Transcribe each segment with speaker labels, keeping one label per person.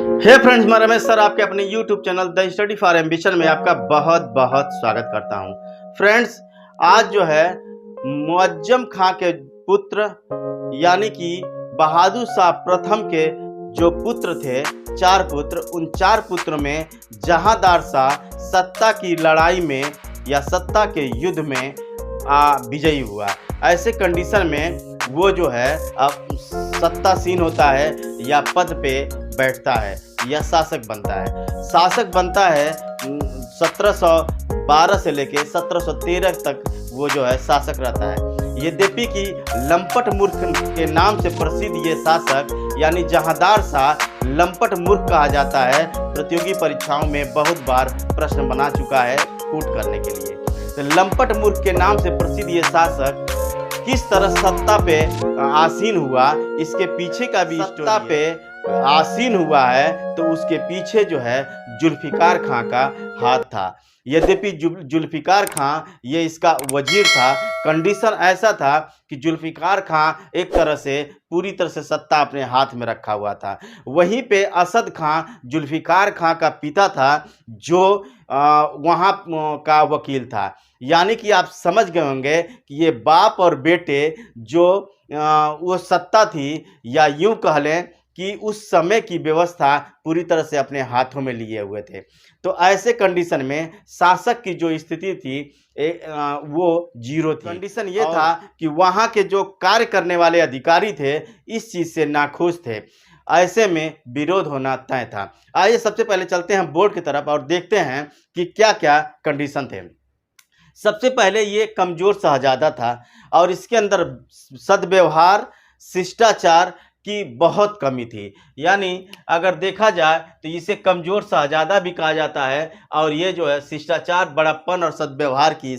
Speaker 1: हे friends, मैं Ramesh sir आपके अपने YouTube channel the study for ambition में आपका बहुत बहुत स्वागत करता हूं। फ्रेंड्स, आज जो है मुअज्जम खां के पुत्र यानी कि बहादुर शाह प्रथम के जो पुत्र थे, 4 पुत्र, उन 4 पुत्र में जहांदार शाह सत्ता की लड़ाई में या सत्ता के युद्ध में विजयी हुआ। ऐसे कंडीशन में वो जो है अब सत्तासीन होता है या पद पे बैठता है या शासक बनता है। शासक बनता है 1712 से लेके 1713 तक वो जो है शासक रहता है। यद्यपि कि लंपट मूर्ख के नाम से प्रसिद्ध ये शासक यानी जहांदार शाह लंपट मूर्ख कहा जाता है। प्रतियोगी परीक्षाओं में बहुत बार प्रश्न बना चुका है कूट करने के लिए। तो लंपट मूर्ख के नाम से प्रसिद्ध ये शासक किस तरह सत्ता पे आसीन हुआ, इसके पीछे का भी सत्ता पे आसीन हुआ है तो उसके पीछे जो है जुल्फिकार खां का हाथ था। यद्यपि जुल्फिकार खां ये इसका वजीर था। कंडीशन ऐसा था कि जुल्फिकार खां एक तरह से पूरी तरह से सत्ता अपने हाथ में रखा हुआ था। वहीं पे असद खां जुल्फिकार खां का पिता था जो वहाँ का वकील था। यानी कि आप समझ गए होंगे कि ये बाप और बेटे जो वो सत्ता थी या यूं कह लें कि उस समय की व्यवस्था पूरी तरह से अपने हाथों में लिए हुए थे। तो ऐसे कंडीशन में शासक की जो स्थिति थी वो जीरो थी। कंडीशन ये था कि वहाँ के जो कार्य करने वाले अधिकारी थे इस चीज़ से नाखुश थे। ऐसे में विरोध होना तय था। आइए सबसे पहले चलते हैं बोर्ड की तरफ और देखते हैं कि क्या क्या कंडीशन थे। सबसे पहले ये कमज़ोर शहजादा था और इसके अंदर सद्व्यवहार, शिष्टाचार की बहुत कमी थी। यानी अगर देखा जाए तो इसे कमज़ोर शहजादा भी कहा जाता है और ये जो है शिष्टाचार, बड़प्पन और सद्व्यवहार की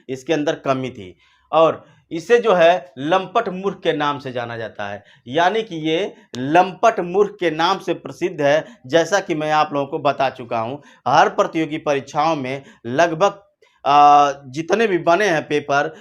Speaker 1: इसके अंदर कमी थी। और इसे जो है लंपट मूर्ख के नाम से जाना जाता है। यानी कि ये लंपट मूर्ख के नाम से प्रसिद्ध है। जैसा कि मैं आप लोगों को बता चुका हूँ, हर प्रतियोगी परीक्षाओं में लगभग जितने भी बने हैं पेपर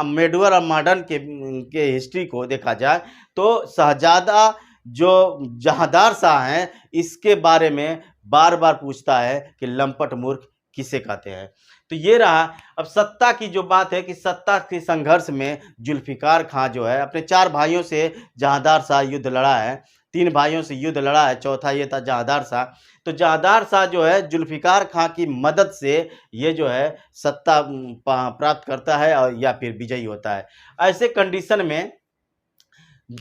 Speaker 1: मेडुअल और मॉडर्न के हिस्ट्री को देखा जाए तो शहजादा जो जहांदार शाह हैं इसके बारे में बार बार पूछता है कि लंपट मूर्ख किसे कहते हैं। तो ये रहा। अब सत्ता की जो बात है कि सत्ता के संघर्ष में जुल्फिकार खां जो है अपने 4 भाइयों से जहांदार शाह युद्ध लड़ा है। 3 भाइयों से युद्ध लड़ा है, चौथा ये था जहांदार शाह। तो जहांदार शाह जो है जुल्फिकार खां की मदद से ये जो है सत्ता प्राप्त करता है और या फिर विजयी होता है। ऐसे कंडीशन में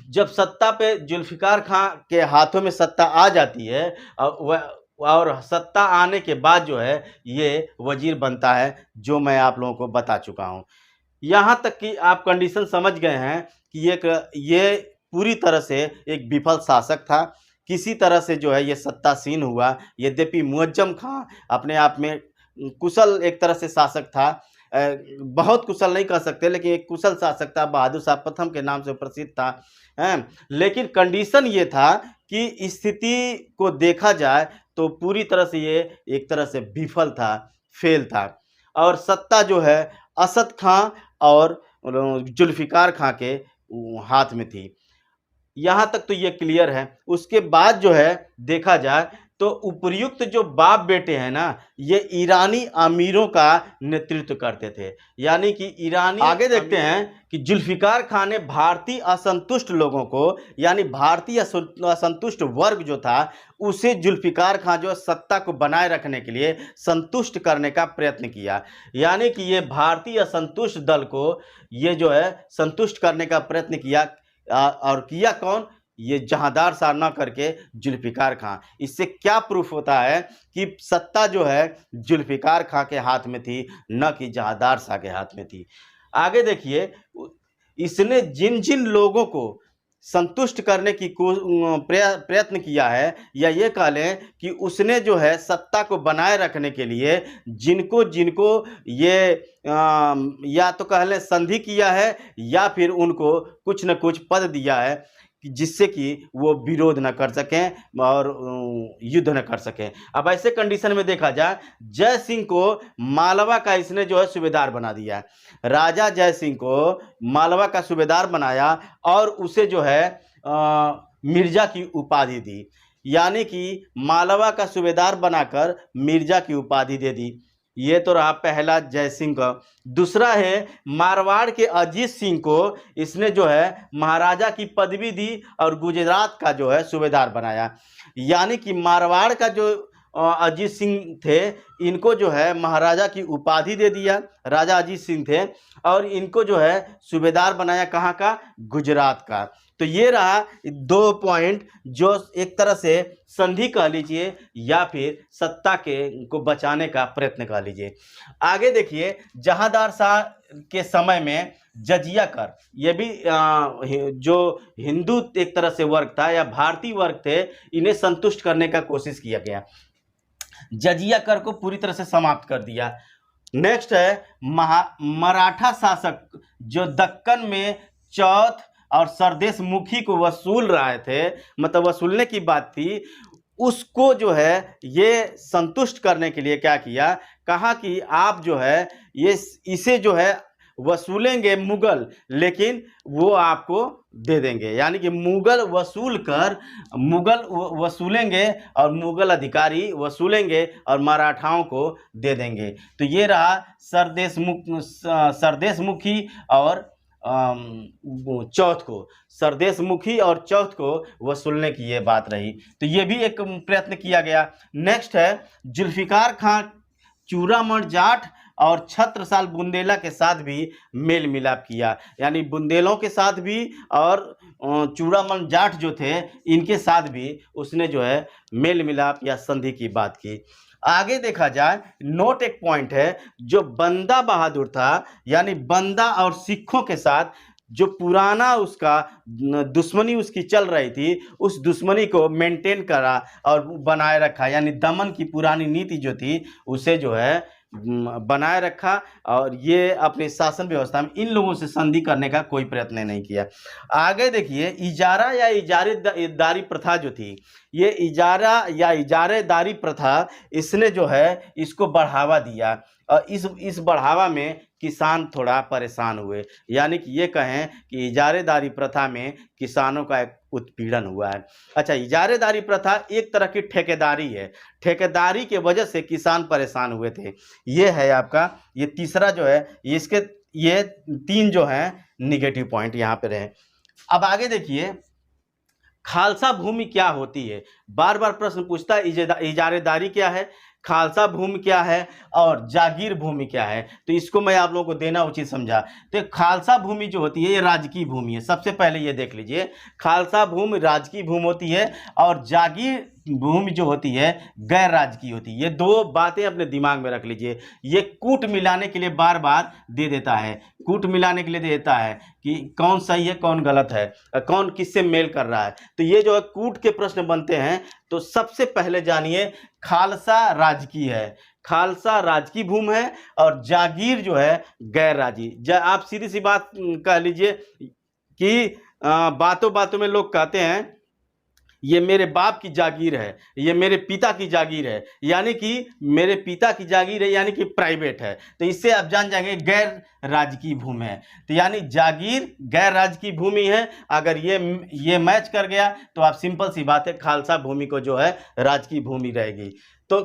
Speaker 1: जब सत्ता पे जुल्फिकार खां के हाथों में सत्ता आ जाती है और सत्ता आने के बाद जो है ये वजीर बनता है, जो मैं आप लोगों को बता चुका हूँ। यहाँ तक कि आप कंडीशन समझ गए हैं कि ये पूरी तरह से एक विफल शासक था। किसी तरह से जो है ये सत्तासीन हुआ। यद्यपि मुअज्जम खां अपने आप में कुशल एक तरह से शासक था, बहुत कुशल नहीं कह सकते लेकिन एक कुशल शासक था, बहादुर शाह प्रथम के नाम से प्रसिद्ध था। लेकिन कंडीशन ये था कि स्थिति को देखा जाए तो पूरी तरह से ये एक तरह से विफल था, फेल था। और सत्ता जो है असद खां और जुल्फिकार खां के हाथ में थी। यहाँ तक तो ये क्लियर है। उसके बाद जो है देखा जाए तो उपर्युक्त जो बाप बेटे हैं ना, ये ईरानी अमीरों का नेतृत्व करते थे। यानी कि ईरानी आगे देखते हैं कि जुल्फिकार खान ने भारतीय असंतुष्ट लोगों को यानी भारतीय असंतुष्ट वर्ग जो था उसे जुल्फिकार खान जो सत्ता को बनाए रखने के लिए संतुष्ट करने का प्रयत्न किया। यानी कि ये भारतीय असंतुष्ट दल को ये जो है संतुष्ट करने का प्रयत्न किया। और किया कौन? ये जहांदार शाह न करके जुल्फिकार खां। इससे क्या प्रूफ होता है कि सत्ता जो है जुल्फिकार खां के हाथ में थी, न कि जहांदार शाह के हाथ में थी। आगे देखिए, इसने जिन जिन लोगों को संतुष्ट करने की प्रयत्न किया है या ये कह लें कि उसने जो है सत्ता को बनाए रखने के लिए जिनको जिनको ये या तो कह लें संधि किया है या फिर उनको कुछ न कुछ पद दिया है जिससे कि वो विरोध न कर सकें और युद्ध न कर सकें। अब ऐसे कंडीशन में देखा जाए, जय सिंह को मालवा का इसने जो है सूबेदार बना दिया। राजा जय सिंह को मालवा का सूबेदार बनाया और उसे जो है मिर्जा की उपाधि दी। यानी कि मालवा का सूबेदार बनाकर मिर्जा की उपाधि दे दी। ये तो रहा पहला जय सिंह का। दूसरा है मारवाड़ के अजीत सिंह को इसने जो है महाराजा की पदवी दी और गुजरात का जो है सूबेदार बनाया। यानी कि मारवाड़ का जो अजीत सिंह थे, इनको जो है महाराजा की उपाधि दे दिया, राजा अजीत सिंह थे, और इनको जो है सूबेदार बनाया कहाँ का, गुजरात का। तो ये रहा 2 पॉइंट जो एक तरह से संधि कह लीजिए या फिर सत्ता के को बचाने का प्रयत्न कह लीजिए। आगे देखिए, जहांदार शाह के समय में जजिया कर, ये भी जो हिंदू एक तरह से वर्ग था या भारतीय वर्ग थे, इन्हें संतुष्ट करने का कोशिश किया गया। जजिया कर को पूरी तरह से समाप्त कर दिया। नेक्स्ट है मराठा शासक जो दक्कन में चौथ और सरदेश मुखी को वसूल रहे थे, मतलब वसूलने की बात थी, उसको जो है ये संतुष्ट करने के लिए क्या किया, कहा कि आप जो है ये इसे जो है वसूलेंगे मुगल, लेकिन वो आपको दे देंगे। यानी कि मुगल वसूल कर, मुगल वसूलेंगे और मुगल अधिकारी वसूलेंगे और मराठाओं को दे देंगे। तो ये रहा सरदेश मुखी और चौथ को, सरदेश मुखी और चौथ को वसूलने की ये बात रही। तो ये भी एक प्रयत्न किया गया। नेक्स्ट है जुल्फिकार खां चूड़ामण जाट और छत्रसाल बुंदेला के साथ भी मेल मिलाप किया। यानी बुंदेलों के साथ भी और चूड़ामण जाट जो थे इनके साथ भी उसने जो है मेल मिलाप या संधि की बात की। आगे देखा जाए, नोट एक पॉइंट है, जो बंदा बहादुर था, यानी बंदा और सिखों के साथ जो पुराना उसका दुश्मनी उसकी चल रही थी, उस दुश्मनी को मेंटेन करा और बनाए रखा। यानी दमन की पुरानी नीति जो थी उसे जो है बनाए रखा, और ये अपने शासन व्यवस्था में इन लोगों से संधि करने का कोई प्रयत्न नहीं किया। आगे देखिए, इजारा या इजारेदारी प्रथा जो थी, ये इजारा या इजारेदारी प्रथा इसने जो है इसको बढ़ावा दिया, और इस बढ़ावा में किसान थोड़ा परेशान हुए। यानी कि ये कहें कि इजारेदारी प्रथा में किसानों का एक उत्पीड़न हुआ है। अच्छा, इजारेदारी प्रथा एक तरह की ठेकेदारी है, ठेकेदारी के वजह से किसान परेशान हुए थे। ये है आपका, ये तीसरा जो है, इसके ये 3 जो है निगेटिव पॉइंट यहाँ पे रहे। अब आगे देखिए, खालसा भूमि क्या होती है, बार बार प्रश्न पूछता है, इजारेदारी क्या है, खालसा भूमि क्या है और जागीर भूमि क्या है। तो इसको मैं आप लोगों को देना उचित समझा। तो खालसा भूमि जो होती है ये राजकीय भूमि है। सबसे पहले ये देख लीजिए, खालसा भूमि राजकीय भूमि होती है और जागीर भूमि जो होती है गैर राजकीय होती है। ये 2 बातें अपने दिमाग में रख लीजिए। ये कूट मिलाने के लिए बार बार दे देता है, कूट मिलाने के लिए दे देता है कि कौन सही है कौन गलत है, कौन किससे मेल कर रहा है। तो ये जो है कूट के प्रश्न बनते हैं। तो सबसे पहले जानिए, खालसा राजकीय है, खालसा राजकीय भूमि है, और जागीर जो है गैर राजकीय। आप सीधी सी बात कह लीजिए कि बातों बातों में लोग कहते हैं ये मेरे बाप की जागीर है, ये मेरे पिता की जागीर है, यानी कि मेरे पिता की जागीर है, यानी कि प्राइवेट है। तो इससे आप जान जाएंगे गैर राजकीय भूमि है। तो यानी जागीर गैर राजकीय भूमि है। अगर ये मैच कर गया तो आप सिंपल सी बात है, खालसा भूमि को जो है राजकीय भूमि रहेगी। तो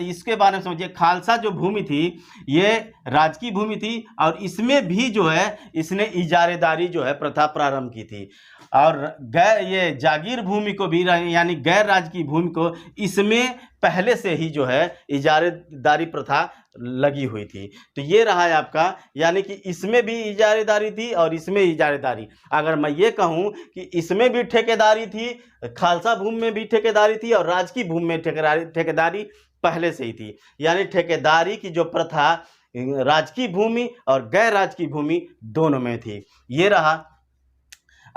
Speaker 1: इसके बारे में समझिए, खालसा जो भूमि थी ये राजकीय भूमि थी, और इसमें भी जो है इसने इजारेदारी जो है प्रथा प्रारंभ की थी। और ये जागीर भूमि को भी, यानी गैर राजकीय भूमि को, इसमें पहले से ही जो है इजारेदारी प्रथा लगी हुई थी। तो ये रहा है आपका, यानी कि इसमें भी इजारेदारी थी और इसमें इजारेदारी। अगर मैं ये कहूँ कि इसमें भी ठेकेदारी थी, खालसा भूमि में भी ठेकेदारी थी, और राजकीय भूमि में ठेकेदारी पहले से ही थी। यानी ठेकेदारी की जो प्रथा राजकीय भूमि और गैर राजकीय भूमि दोनों में थी। ये रहा।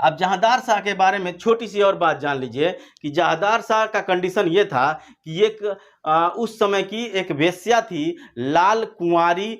Speaker 1: अब जहांदार शाह के बारे में छोटी सी और बात जान लीजिए कि जहांदार शाह का कंडीशन ये था कि एक उस समय की एक वेश्या थी, लाल कुमारी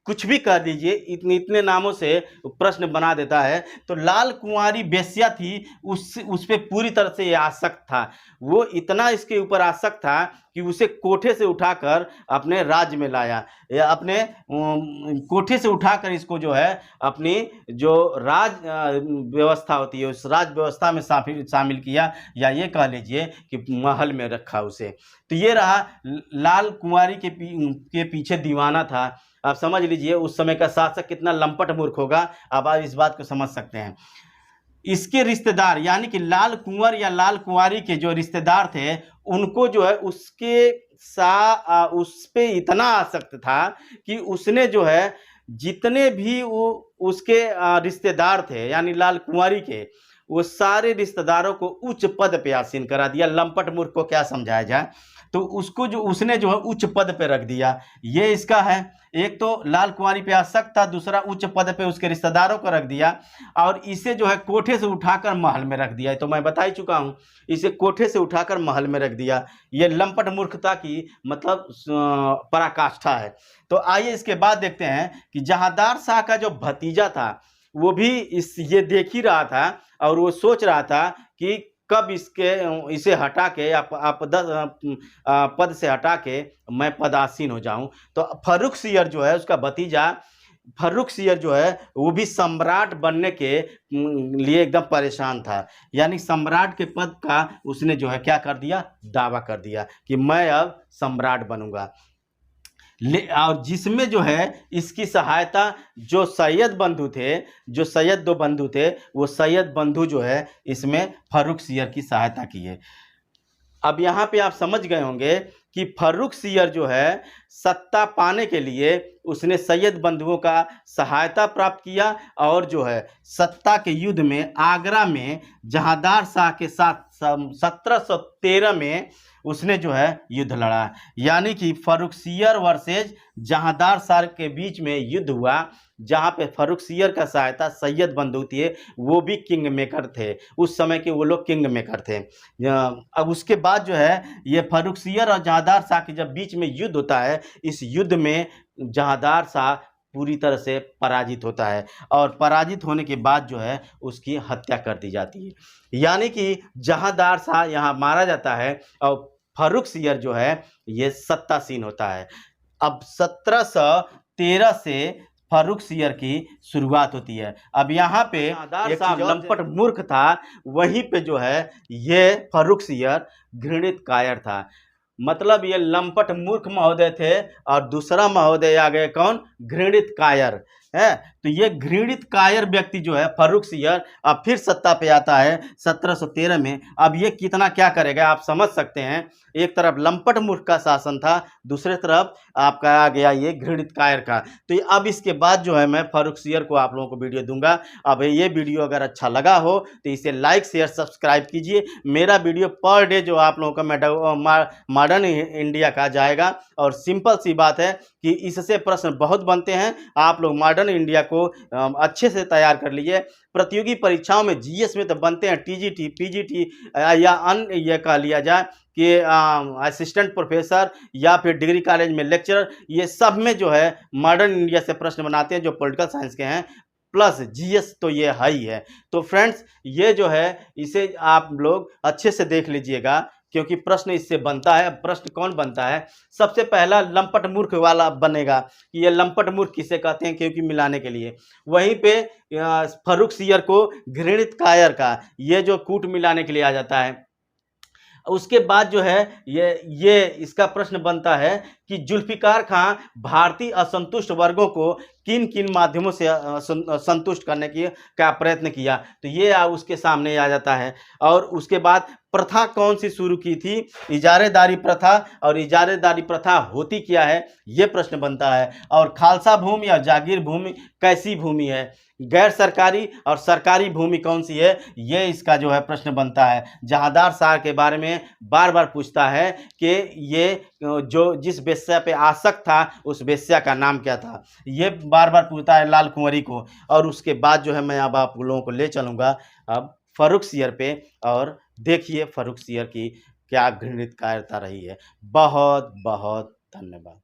Speaker 1: कुछ भी कर दीजिए, इतने इतने नामों से प्रश्न बना देता है। तो लाल कुंवारी बेश्या थी, उस पे पूरी तरह से ये आसक्त था। वो इतना इसके ऊपर आसक्त था कि उसे कोठे से उठाकर अपने राज्य में लाया, या अपने कोठे से उठाकर इसको जो है अपनी जो राज व्यवस्था होती है उस राज व्यवस्था में शामिल किया, या ये कह लीजिए कि महल में रखा उसे। तो ये रहा लाल कुंवारी के पीछे दीवाना था। आप समझ लीजिए उस समय का शासक कितना लंपट मूर्ख होगा, अब आप इस बात को समझ सकते हैं। इसके रिश्तेदार यानी कि लाल कुंवर या लाल कुंवारी के जो रिश्तेदार थे, उनको जो है उस पे इतना आसक्त था कि उसने जो है जितने भी उसके रिश्तेदार थे यानी लाल कुंवारी के, वो सारे रिश्तेदारों को उच्च पद पे आसीन करा दिया। लंपट मूर्ख को क्या समझाया जाए, तो उसको जो उसने जो है उच्च पद पे रख दिया। ये इसका है, एक तो लाल कुंवारी पे आसक्त था, दूसरा उच्च पद पे उसके रिश्तेदारों को रख दिया, और इसे जो है कोठे से उठाकर महल में रख दिया। तो मैं बता ही चुका हूँ, इसे कोठे से उठाकर महल में रख दिया। ये लंपट मूर्खता की मतलब पराकाष्ठा है। तो आइए इसके बाद देखते हैं कि जहांदार शाह का जो भतीजा था वो भी ये देख ही रहा था, और वो सोच रहा था कि कब इसे हटा के पद से हटा के मैं पदासीन हो जाऊं। तो फर्रुखसियर जो है उसका भतीजा फर्रुखसियर जो है वो भी सम्राट बनने के लिए एकदम परेशान था। यानी सम्राट के पद का उसने जो है क्या कर दिया, दावा कर दिया कि मैं अब सम्राट बनूंगा। और जिसमें जो है इसकी सहायता जो सैयद बंधु थे, जो सैयद दो बंधु थे, वो सैयद बंधु जो है इसमें फर्रुखसियर की सहायता की है। अब यहाँ पे आप समझ गए होंगे कि फर्रुखसियर जो है सत्ता पाने के लिए उसने सैयद बंधुओं का सहायता प्राप्त किया, और जो है सत्ता के युद्ध में आगरा में जहांदार शाह के साथ 1713 में उसने जो है युद्ध लड़ा। यानी कि फर्रुखसियर वर्सेज जहांदार शाह के बीच में युद्ध हुआ, जहां पे फर्रुखसियर का सहायता सैयद बंधु थे, वो भी किंग मेकर थे। उस समय के वो लोग किंग मेकर थे। अब उसके बाद जो है ये फर्रुखसियर और जहांदार शाह के जब बीच में युद्ध होता है, इस युद्ध में जहांदार शाह पूरी तरह से पराजित होता है, और पराजित होने के बाद जो है उसकी हत्या कर दी जाती है। यानी कि जहांदार शाह यहाँ मारा जाता है, और फर्रुखसियर जो है ये सत्तासीन होता है। अब 1713 से फर्रुखसियर की शुरुआत होती है। अब यहाँ पे एक लंपट मूर्ख था, वहीं पे जो है ये फर्रुखसियर घृणित कायर था। मतलब ये लंपट मूर्ख महोदय थे, और दूसरा महोदय आ गए कौन, घृणित कायर है। तो ये घृणित कायर व्यक्ति जो है फर्रुखसियर अब फिर सत्ता पे आता है 1713 में। अब ये कितना क्या करेगा आप समझ सकते हैं। एक तरफ लंपट मूर्ख का शासन था, दूसरे तरफ आपका आ गया ये घृणित कायर का। तो अब इसके बाद जो है मैं फर्रुखसियर को आप लोगों को वीडियो दूंगा। अब ये वीडियो अगर अच्छा लगा हो तो इसे लाइक शेयर सब्सक्राइब कीजिए। मेरा वीडियो पर डे जो आप लोगों का मॉडर्न इंडिया का जाएगा, और सिंपल सी बात है कि इससे प्रश्न बहुत बनते हैं। आप लोग मॉडर्न इंडिया को अच्छे से तैयार कर लीजिए। प्रतियोगी परीक्षाओं में जीएस में तो बनते हैं टीजीटी, पीजीटी या अन्य ये कह लिया जाए कि असिस्टेंट प्रोफेसर या फिर डिग्री कॉलेज में लेक्चरर, ये सब में जो है मॉडर्न इंडिया से प्रश्न बनाते हैं जो पॉलिटिकल साइंस के हैं, प्लस जीएस तो ये है ही है। तो फ्रेंड्स ये जो है इसे आप लोग अच्छे से देख लीजिएगा, क्योंकि प्रश्न इससे बनता है। प्रश्न कौन बनता है, सबसे पहला लंपट मूर्ख वाला बनेगा कि ये लंपट मूर्ख किसे कहते हैं, क्योंकि मिलाने के लिए। वहीं पे फर्रुखसियर को घृणित कायर का ये जो कूट मिलाने के लिए आ जाता है। उसके बाद जो है ये इसका प्रश्न बनता है कि जुल्फिकार खां भारतीय असंतुष्ट वर्गों को किन किन माध्यमों से संतुष्ट करने की का प्रयत्न किया, तो ये उसके सामने आ जाता है। और उसके बाद प्रथा कौन सी शुरू की थी, इजारेदारी प्रथा, और इजारेदारी प्रथा होती क्या है ये प्रश्न बनता है। और खालसा भूमि और जागीर भूमि कैसी भूमि है, गैर सरकारी और सरकारी भूमि कौन सी है, ये इसका जो है प्रश्न बनता है। जहांदार शाह के बारे में बार बार पूछता है कि ये जो जिस वेश्या पे आसक्त था उस वेश्या का नाम क्या था, ये बार बार पूछता है लाल कुंवरी को। और उसके बाद जो है मैं अब आप लोगों को ले चलूँगा अब फर्रुखसियर पे, और देखिए फर्रुखसियर की क्या घृणित कायरता रही है। बहुत बहुत धन्यवाद।